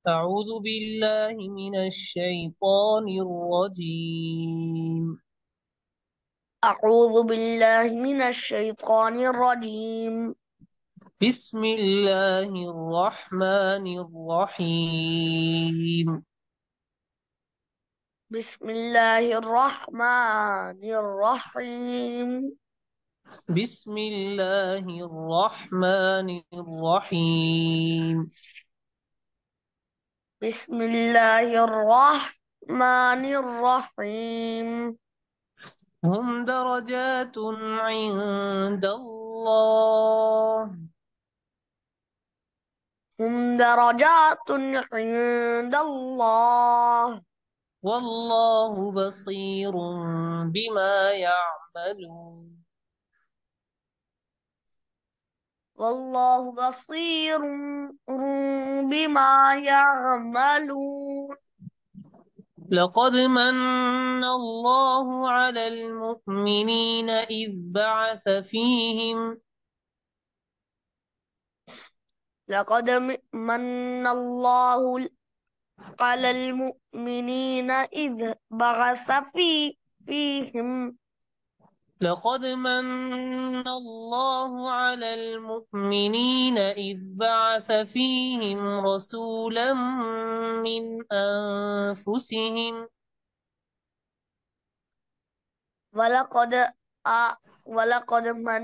أعوذ بالله من الشيطان الرجيم. أعوذ بالله من الشيطان الرجيم. بسم الله الرحمن الرحيم. بسم الله الرحمن الرحيم. بسم الله الرحمن الرحيم. بسم الله الرحمن الرحيم. هم درجات عند الله. هم درجات عند الله. والله بصير بما يعملون. والله بصير بما يعملون. لقد من الله على المؤمنين إذ بعث فيهم لقد من الله على المؤمنين إذ بعث فيهم. لقد من الله على المؤمنين إذ بعث فيهم رسولا من أنفسهم ولقد ولقد من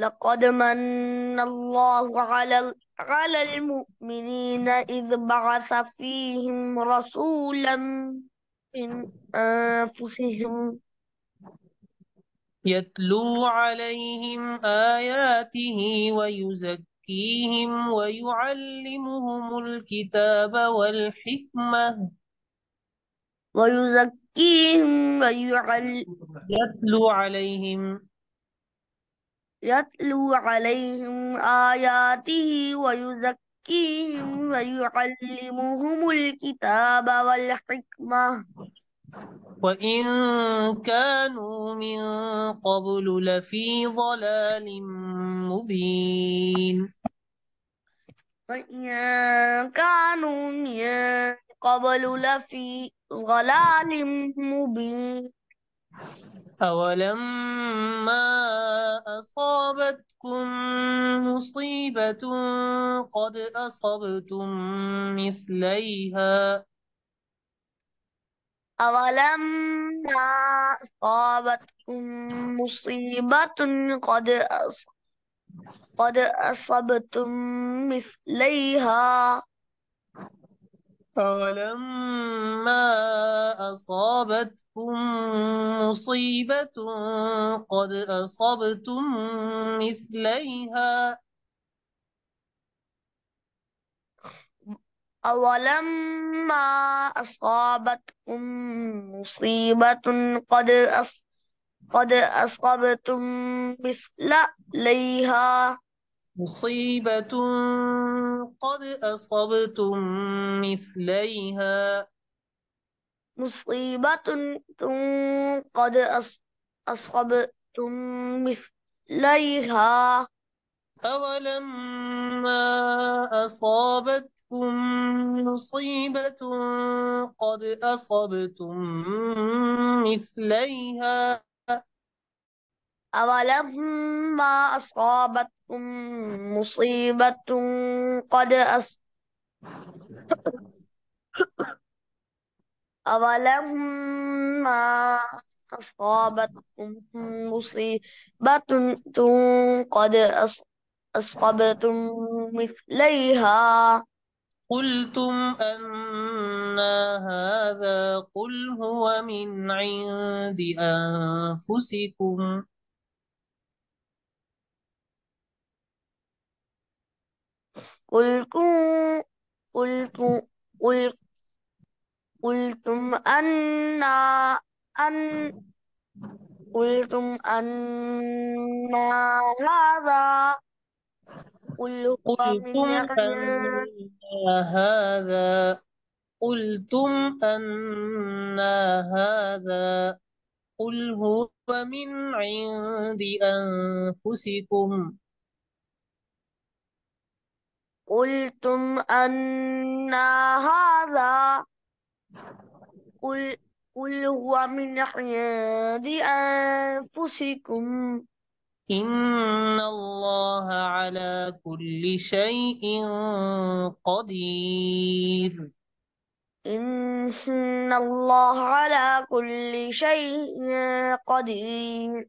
لقد من الله على المؤمنين إذ بعث فيهم رسولا من أنفسهم. يتلو عليهم آياته ويزكيهم ويعلمهم الكتاب والحكمة ويزكيهم يتلو عليهم يتلو عليهم آياته ويزكيهم ويعلمهم الكتاب والحكمة. وإن كانوا من قبل لفي ضلال مبين وإن كانوا من قبل لفي ضلال مبين. أولما أصابتكم مصيبة قد أصبتم مثليها أولما أصابتكم مصيبة قد أصبتم مثليها. أولما أصابتكم مصيبة قد أصبتم مثليها أولما أصابتكم مصيبة قد أصبتم مثليها. مصيبة قد أصبتم مثليها مصيبة قد أصبتم مثليها. أولما أصابتكم مصيبة قد أصبتم مثليها أولما أصابتكم مصيبة قد أولما أصابتكم مصيبة قد أصبتم مثليها. قلتم أنا هذا قل هو من عند أنفسكم قلتم قلتم قل- قلتم أن هذا قل هو من قلتم عند أنا هذا قلتم أنا هذا قل هو من عند أنفسكم. قلتم أن هذا قل قل هو من عند أنفسكم. إن الله على كل شيء قدير. إن الله على كل شيء قدير.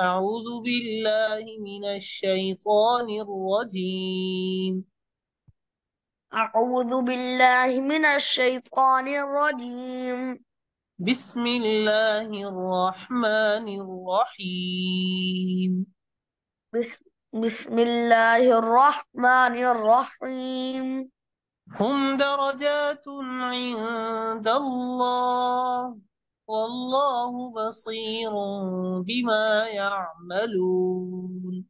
أعوذ بالله من الشيطان الرجيم। أعوذ بالله من الشيطان الرجيم. بسم الله الرحمن الرحيم. بسم, بسم الله الرحمن الرحيم. هم درجات عند الله والله بصير بما يعملون.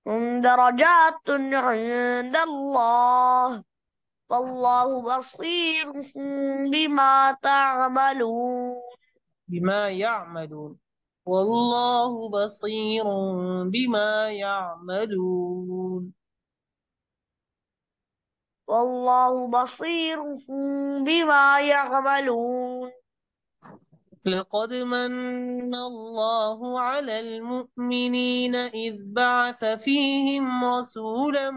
هم درجات عند الله والله بصير بما تعملون. بما يعملون والله بصير بما يعملون. والله بصير بما يعملون. لقد من الله على المؤمنين إذ بعث فيهم رسولا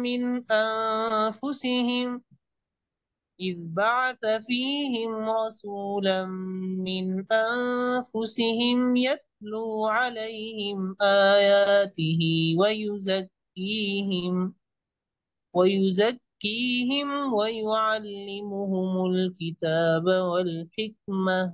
من أنفسهم يتلو عليهم آياته ويزكيهم ويعلمهم الكتاب والحكمة.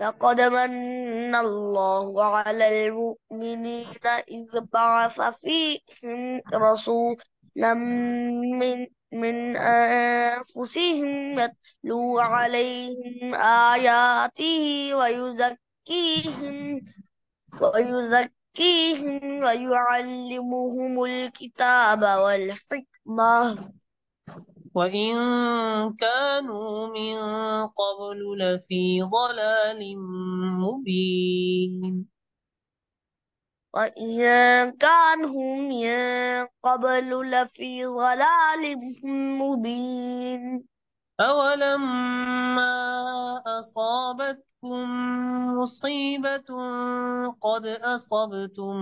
لقد من الله على المؤمنين إذ بعث فيهم رسولا من أنفسهم يتلو عليهم آياته ويزكيهم ويعلمهم الكتاب والحكمة. وإن كانوا من قبل لفي ضلال مبين. وإن كانوا من قبل لفي ضلال مبين. أولما أصابتكم مصيبة قد أصبتم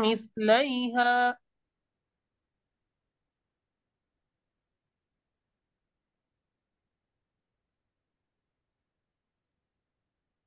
مثليها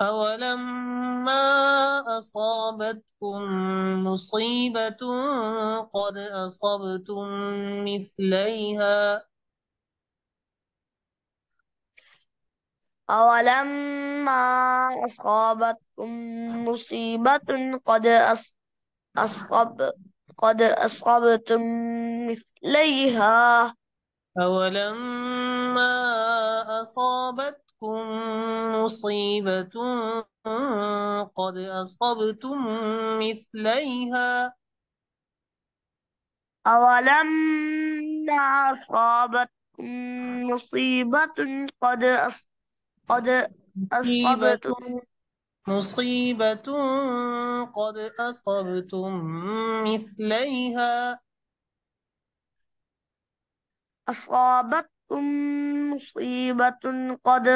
أولما أصابتكم مصيبة قد أصبتم مثليها أولما أصابتكم مصيبة أصاب قد أصبتم مثليها أولما أصابتكم مصيبة قد أصبتم مثليها أولما أصابتكم مصيبة قد مصيبة أصبتم مصيبة قد أصبتم مثليها أصابتكم مصيبة قد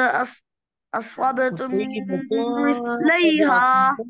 أصبتم مصيبة قد مثليها أصبتم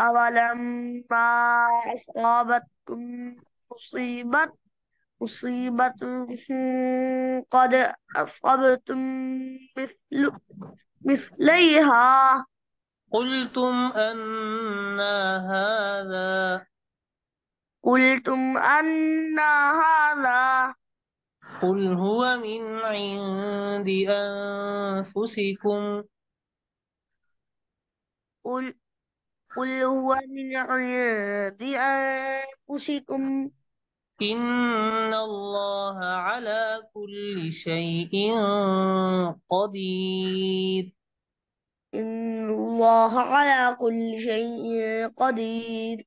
أولما أصابتكم مصيبة مصيبة قد أصبتم مثل مثليها قلتم أن هذا قلتم أن هذا قل هو من عند أنفسكم قل قل هو من عند أنفسكم. إن الله على كل شيء قدير. إن الله على كل شيء قدير.